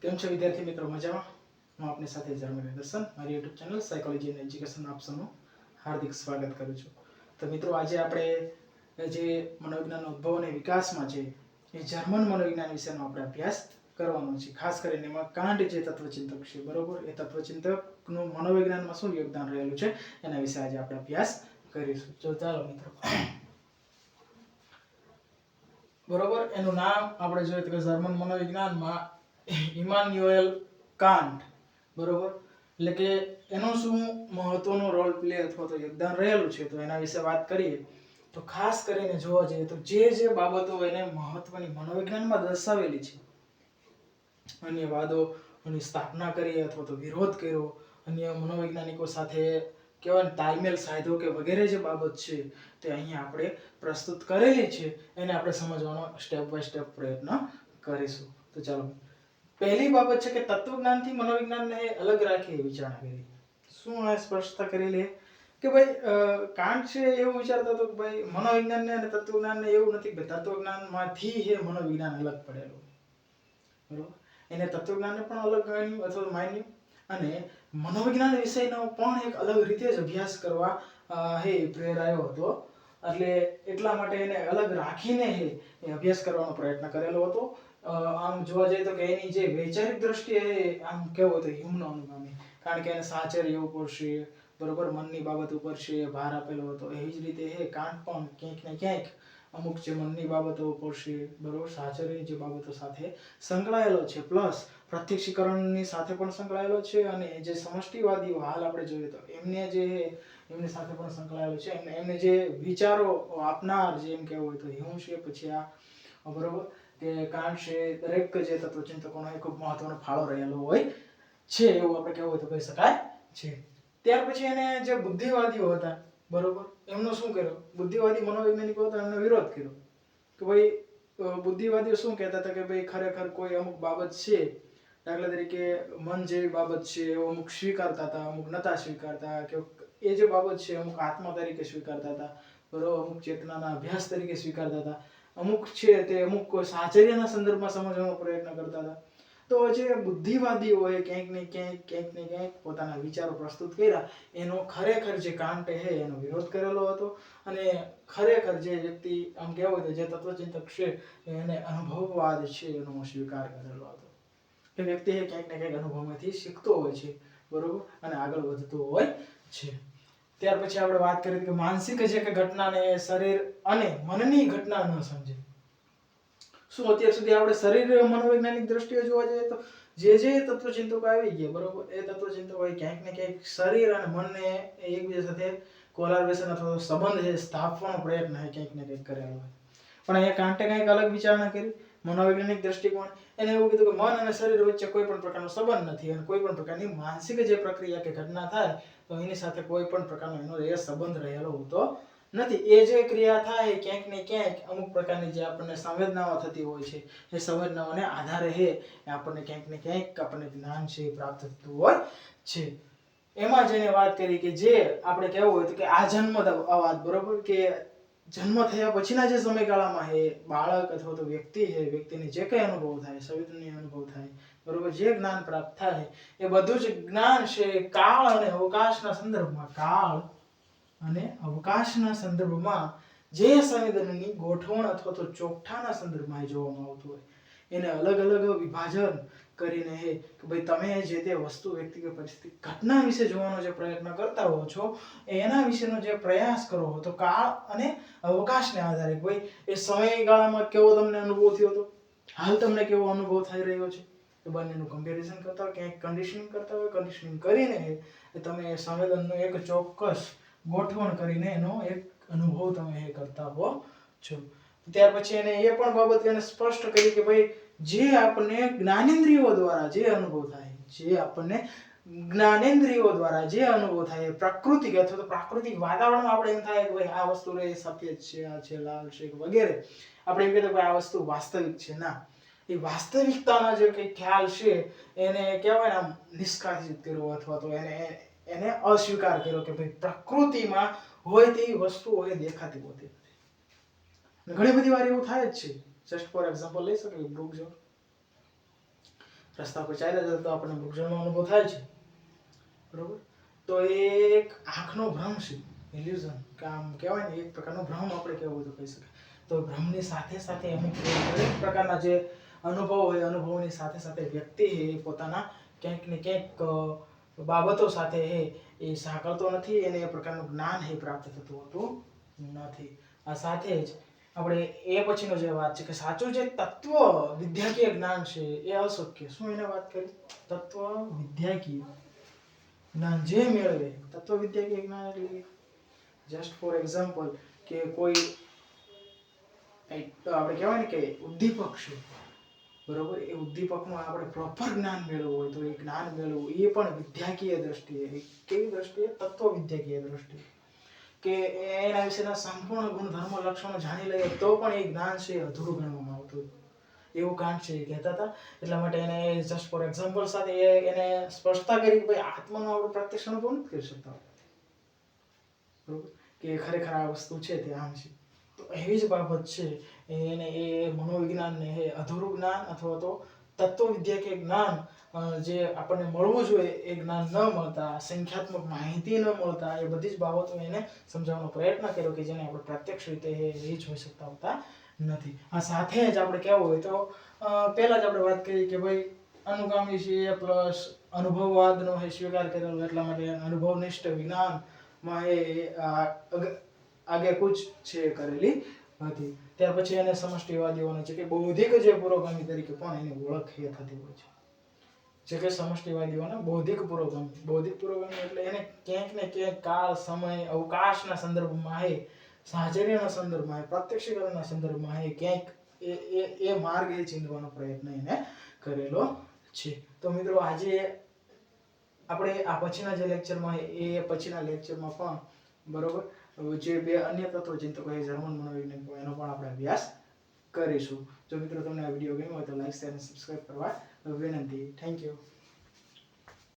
કેમ છો વિદ્યાર્થી મિત્રો? મજામાં? હું આપની સાથે જર્મની દર્શન મારી YouTube channel psychology and education આપ સૌનું હાર્દિક સ્વાગત કરું છું. તો મિત્રો, આજે આપણે જે મનોવિજ્ઞાનનો ઉદ્ભવ અને વિકાસમાં છે એ જર્મન મનોવિજ્ઞાન વિશેનો આપણે અભ્યાસ કરવાનો છે. ખાસ કરીને એમાં કાન્ટ જે તત્વચિંતક છે, બરોબર, એ તત્વચિંતકનું મનોવિજ્ઞાનમાં શું યોગદાન રહેલું છે એના વિશે આજે આપણે અભ્યાસ કરીશું. તો ચાલો મિત્રો, બરોબર, એનું નામ આપણે જોઈએ તો જર્મન મનોવિજ્ઞાનમાં ઇમાન્યુએલ કાન્ટ, બરોબર, એટલે કે એનો શું મહત્વનો રોલ પ્લે અથવા તો યોગદાન રહેલું છે. તો એના વિશે વાત કરીએ તો ખાસ કરીને જોવા જઈએ તો જે બાબતો એને મહત્વની મનોવિજ્ઞાનમાં દર્શાવેલી છે, અન્ય વાદોની સ્થાપના કરી અથવા તો વિરોધ કર્યો, અન્ય મનોવૈજ્ઞાનિકો સાથે કેવા તાલમેલ સાધ્યો કે વગેરે જે બાબત છે તે અહીંયા આપણે પ્રસ્તુત કરેલી છે, એને આપણે સમજવાનો સ્ટેપ બાય સ્ટેપ પ્રયત્ન કરીશું. તો ચાલો, પહેલી બાબત છે કે તત્વજ્ઞાનથી મનોવિજ્ઞાનને અલગ રાખી વિચારણા કરી. શું સ્પષ્ટતા કરેલી કે ભાઈ કાન્ટ છે એવું વિચારતો હતો કે ભાઈ મનોવિજ્ઞાનને અને તત્વજ્ઞાનને એવું નથી કે તત્વજ્ઞાનમાંથી હે મનોવિજ્ઞાન અલગ પડેલું, બરોબર. એને તત્વજ્ઞાનને પણ અલગ ગણ્યું અથવા માન્યું અને મનોવિજ્ઞાન વિષયનો પણ એક અલગ રીતે જ અભ્યાસ કરવા પ્રેરાયો હતો. એટલે એટલા માટે એને અલગ રાખીને એ અભ્યાસ કરવાનો પ્રયત્ન કરેલો હતો. આમ જોવા જઈએ તો કે એની જે વૈચારિક દ્રષ્ટિએ આમ કેવો હતો હ્યુમનો અનુગામી, કારણ કે એને સાહચર્ય ઉપર છે, બરોબર, મનની બાબત ઉપર છે ભાર આપેલો હતો. એવી જ રીતે કાન્ટ પણ ક્યાંક ને ક્યાંક અમુક જે મનની બાબતો ઉપર છે, બરોબર, સાહચર્યની જે બાબતો સાથે સંકળાયેલો છે, પ્લસ પ્રત્યક્ષીકરણની સાથે પણ સંકળાયેલો છે, અને જે સમષ્ટિવાદીઓ હાલ આપણે જોઈએ તો એમને જે એમની સાથે પણ સંકળાયેલો છે. એમને જે વિચારો આપનાર જે એમ કહેવું હોય તો હ્યુમ છે, પછી આ બરોબર કે કાન્ટ છે, દરેક જે તત્વચિંતકોનો એક ખૂબ મહત્વનો ફાળો રહેલો હોય છે એવું આપણે કહેવું હોય તો કહી શકાય છે. ત્યાર પછી એને જે બુદ્ધિવાદીઓ હતા, બરોબર, એમનો શું કર્યો? બુદ્ધિવાદી મનોવૈજ્ઞાનિકો હતા, એમનો વિરોધ કર્યો કે ભાઈ બુદ્ધિવાદીઓ શું કહેતા હતા કે ભાઈ ખરેખર કોઈ અમુક બાબત છે, દાખલા તરીકે મન જેવી બાબત છે એવો અમુક સ્વીકારતા હતા, અમુક નતા સ્વીકારતા, કે એ જે બાબત છે અમુક આત્મા તરીકે સ્વીકારતા હતા, બરોબર, અમુક ચેતનાના અભ્યાસ તરીકે સ્વીકારતા હતા, અમુક છે તે અમુક સાહચર્યના સંદર્ભમાં સમજવાનો પ્રયત્ન કરતા હતા. તો જે બુદ્ધિવાદીઓએ ક્યાંક ને ક્યાંક પોતાના વિચારો પ્રસ્તુત કર્યા, એનો ખરેખર જે કાન્ટ છે એનો વિરોધ કરેલો હતો. અને ખરેખર જે વ્યક્તિ આમ કહેવાય તો જે તત્વચિંતક છે એને અનુભવવાદ છે એનો સ્વીકાર કરેલો હતો. એ વ્યક્તિ ક્યાંક ને ક્યાંક અનુભવમાંથી શીખતો હોય છે, બરોબર, અને આગળ વધતો હોય છે. ત્યાર પછી આપણે વાત કરીએ કે માનસિક જે કે ઘટનાને શરીર અને મનની ઘટના ન સમજે. શું અત્યાર સુધી આપણે શરીર મનોવૈજ્ઞાનિક દ્રષ્ટિએ જોવા જઈએ તો જે તત્વચિંતકો આવી ગયા, બરોબર, એ તત્વચિંતકોએ ક્યાંક ને ક્યાંક શરીર અને મનને એકબીજા સાથે કોલાબરેશન અથવા તો સંબંધ છે સ્થાપવાનો પ્રયત્ન ક્યાંક ને ક્યાંક કરેલો હોય. પણ અહીંયા કાન્ટે કંઈક અલગ વિચારણા કરી મનોવૈજ્ઞાનિક દ્રષ્ટિકોણ. એને એવું કીધું કે મન અને શરીર વચ્ચે કોઈ પણ પ્રકારનો સંબંધ નથી, અને કોઈ પણ પ્રકારની માનસિક જે પ્રક્રિયા કે ઘટના થાય તો એની સાથે કોઈ પણ પ્રકારનો એનો એ સંબંધ રહેલો હોતો નથી. એ જે ક્રિયા થાય ક્યાંક ને ક્યાંક અમુક પ્રકારની જે આપણને સંવેદનાઓ થતી હોય છે, એ સંવેદનાઓને આધારે આપણને ક્યાંક ને ક્યાંક આપણને જ્ઞાન છે પ્રાપ્ત થતું હોય છે. એમાં જેને વાત કરી કે જે આપણે કહેવું હોય તો કે આ જન્મદ અવાજ, બરોબર, કે જન્મ થયા પછીના જે સમયગાળામાં બાળક અથવા તો વ્યક્તિને જે કંઈ અનુભવ થાય, સંવેદનીય અનુભવ થાય, બરોબર, જે જ્ઞાન પ્રાપ્ત થાય એ બધું જ જ્ઞાન છે કાળ અને અવકાશના સંદર્ભમાં જે સંવેદનની ગોઠવણ અથવા તો ચોકઠાના સંદર્ભમાં જોવામાં આવતું હોય, એને અલગ અલગ વિભાજન કરીને કે ભાઈ તમે જે તે વસ્તુ, વ્યક્તિ કે પરિસ્થિતિ, ઘટના વિશે જોવાનો જે પ્રયત્ન કરતા હો છો, એના વિશેનો જે પ્રયાસ કરો તો કાળ અને અવકાશને આધારે ભાઈ એ સમયગાળામાં કેવો તમને અનુભવ થયો હતો, હાલ તમને કેવો અનુભવ થઈ રહ્યો છે, તો બંનેનું કમ્પેરિઝન કરતા હોય, ક્યાંક કન્ડિશનિંગ કરતા હોય, કન્ડિશનિંગ કરીને તમે સંવેદનનો એક ચોક્કસ ગોઠવણ કરીને એનો એક અનુભવ તમે કરતા હો છો. ત્યાર પછી એને એ પણ બાબત એને સ્પષ્ટ કરી કે ભાઈ જે આપણને જ્ઞાનેન્દ્રિયો દ્વારા જે અનુભવ થાય, પ્રકૃતિક અથવા તો પ્રાકૃતિક વાતાવરણમાં આપણે એમ થાય કે ભાઈ આ વસ્તુ રે સફેદ છે, આ છે લાલ છે વગેરે, આપણે એમ કહેતા કે આ વસ્તુ વાસ્તવિક છે. ના, એ વાસ્તવિકતાના જે કંઈ ખ્યાલ છે એને કહેવાય ને આમ નિષ્કાસિત કર્યો અથવા તો એને અસ્વીકાર કર્યો કે ભાઈ પ્રકૃતિમાં હોય તેવી વસ્તુઓ એ દેખાતી હોતી નથી. ઘણી બધી વાર એવું થાય જ છે. જસ્ટ ફોર એક્ઝામ્પલ લઈ શકીએ વૃક્ષ. રસ્તા પર ચાલ્યા જતા તો આપણને મૂંઝવણનો અનુભવ થાય છે, બરોબર. તો એ એક આંખનો ભ્રમ છે, ઇલ્યુઝન, કે આમ કહેવાય ને એક પ્રકારનો ભ્રમ આપણે કહેવું તો કહી શકાય. તો ભ્રમની સાથે સાથે અમુક દરેક પ્રકારના જે અનુભવ હોય, અનુભવોની સાથે સાથે વ્યક્તિ એ પોતાના ક્યાંક ને ક્યાંક બાબતો સાથે એ સાંકળતો નથી, એને એ પ્રકારનું જ્ઞાન પ્રાપ્ત થતું હોતું નથી. આ સાથે જ આપણે એ પછીનો જે વાત છે કે સાચું જે તત્વ વિદ્યાકીય જ્ઞાન છે એ અશક્ય. શું એને વાત કરી? તત્વ વિદ્યાકીય જ્ઞાન જે મેળવે, તત્વ વિદ્યાકીય જ્ઞાન એટલે જસ્ટ ફોર એક્ઝામ્પલ કે કોઈ આપણે કહેવાય ને કે ઉદ્દીપક છે, બરોબર. એ ઉદ્દીપકનું આપણે પ્રોપર જ્ઞાન મેળવવું હોય તો એ જ્ઞાન મેળવવું એ પણ વિદ્યાકીય દ્રષ્ટિએ, કેવી દ્રષ્ટિએ? તત્વ વિદ્યાકીય દ્રષ્ટિએ, કે એના વિશેના સંપૂર્ણ ગુણધર્મો લક્ષણો જાણી લઈએ તો પણ એ જ્ઞાન છે અધૂરું ગણવામાં આવતું, એવું કાંટ છે એ કહેતા હતા. એટલા માટે એને જસ્ટ ફોર એક્ઝામ્પલ સાથે એને સ્પષ્ટતા કરી કે ભાઈ આત્માનો આપણે પ્રત્યક્ષ અનુભવ નથી કરી શકતા, બરોબર, કે ખરેખર આ વસ્તુ છે તે આમ છે. તો એવી જ બાબત છે એને એ મનોવિજ્ઞાનને અધૂરું જ્ઞાન અથવા તો તત્વ વિદ્યાકીય જ્ઞાન જે આપણને મળવું જોઈએ એ જ્ઞાન ન મળતા, સંખ્યાત્મક માહિતી ન મળતા, એ બધી જ બાબતો એને સમજાવવાનો પ્રયત્ન કર્યો કે જેને આપણે પ્રત્યક્ષ રીતે એ જોઈ શકતા હોતા નથી. આ સાથે જ આપણે કહેવું હોય તો પહેલા જ આપણે વાત કરી કે ભાઈ અનુગામી છે પ્લસ અનુભવવાદનો સ્વીકાર કરેલો, એટલા માટે અનુભવનિષ્ઠ વિજ્ઞાનમાં આગેકૂચ છે કરેલી હતી. ત્યાર પછી એને સમષ્ટિવાદીઓને છે કે બૌદ્ધિક જે પુરોગામી તરીકે પણ એની ઓળખ થતી હોય છે. જે કે સમષ્ટિવાદીઓના બૌદ્ધિક પુરોગામી એટલે એને ક્યાંક ને ક્યાંક કાળ, સમય, અવકાશના સંદર્ભમાં સાહચર્યના સંદર્ભમાં, પ્રત્યક્ષીકરણના સંદર્ભમાં ક્યાંક એ માર્ગ ચીંધવાનો પ્રયત્ન એને કરેલો છે. તો મિત્રો આજે આપણે આ પછીના જે લેક્ચરમાં એ પછીના લેક્ચરમાં પણ, બરોબર, જે બે અન્ય તત્વચિંતકો જર્મન મનોવૈજ્ઞાનિકો એનો પણ આપણે અભ્યાસ કરીશું. જો મિત્રો તમને આ વિડીયો ગમ્યો હોય તો લાઈક, શેર અને સબસ્ક્રાઇબ કરવા વિનંતી. Thank you.